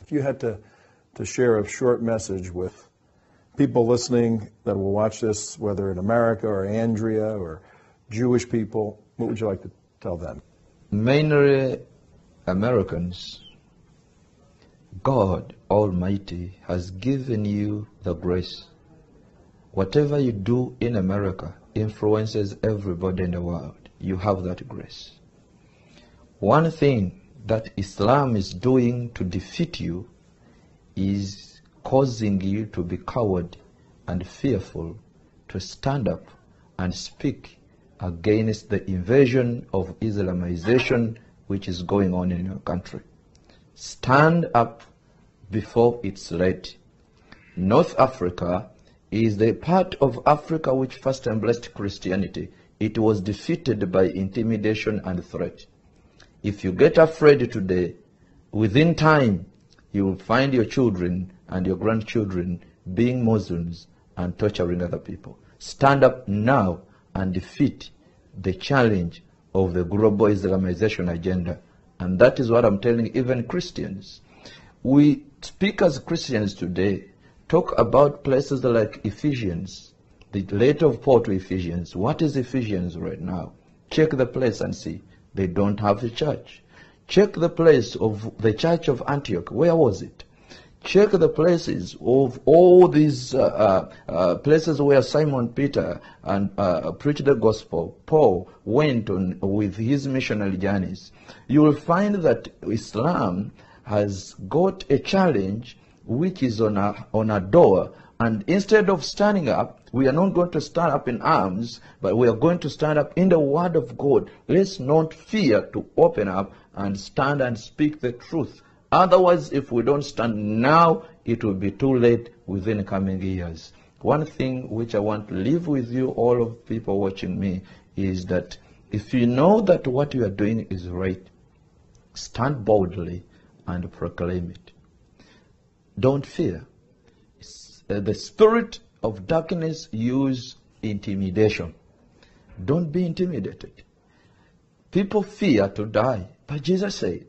If you had to share a short message with people listening that will watch this, whether in America or Andrea or Jewish people, what would you like to tell them? Mainly Americans, God Almighty has given you the grace. Whatever you do in America influences everybody in the world. You have that grace. One thing that Islam is doing to defeat you is causing you to be coward and fearful, to stand up and speak against the invasion of Islamization which is going on in your country. Stand up before it's late. North Africa is the part of Africa which first embraced Christianity. It was defeated by intimidation and threat. If you get afraid today, within time, you will find your children and your grandchildren being Muslims and torturing other people. Stand up now and defeat the challenge of the global Islamization agenda. And that is what I'm telling even Christians. We speak as Christians today, talk about places like Ephesians, the letter of Paul to Ephesians. What is Ephesians right now? Check the place and see. They don't have a church. Check the place of the church of Antioch. Where was it? Check the places of all these places where Simon Peter and preached the gospel. Paul went on with his missionary journeys. You will find that Islam has got a challenge which is on a door, and instead of standing up, we are not going to stand up in arms, but we are going to stand up in the Word of God. Let's not fear to open up and stand and speak the truth. Otherwise, if we don't stand now, it will be too late within coming years. One thing which I want to leave with you, all of people watching me, is that if you know that what you are doing is right, stand boldly and proclaim it. Don't fear. The spirit of darkness uses intimidation. Don't be intimidated. People fear to die, but Jesus said,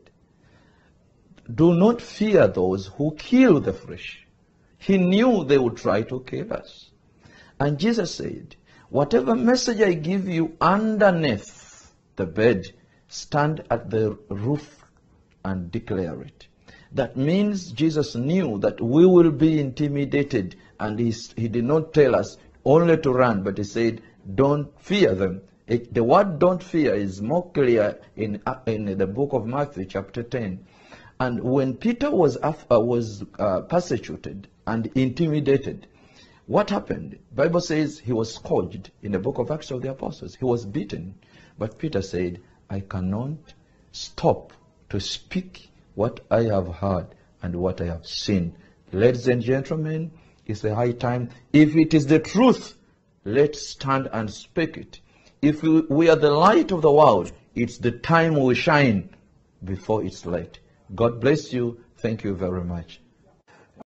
do not fear those who kill the flesh. He knew they would try to kill us. And Jesus said, whatever message I give you underneath the bed, stand at the roof and declare it. That means Jesus knew that we will be intimidated, and he did not tell us only to run, but he said, don't fear them. The word don't fear is more clear in the book of Matthew chapter 10. And when Peter was persecuted and intimidated, what happened? The Bible says he was scourged in the book of Acts of the Apostles. He was beaten. But Peter said, I cannot stop to speak what I have heard and what I have seen. Ladies and gentlemen, it's a high time. If it is the truth, let's stand and speak it. If we are the light of the world, it's the time we shine before it's late. God bless you. Thank you very much.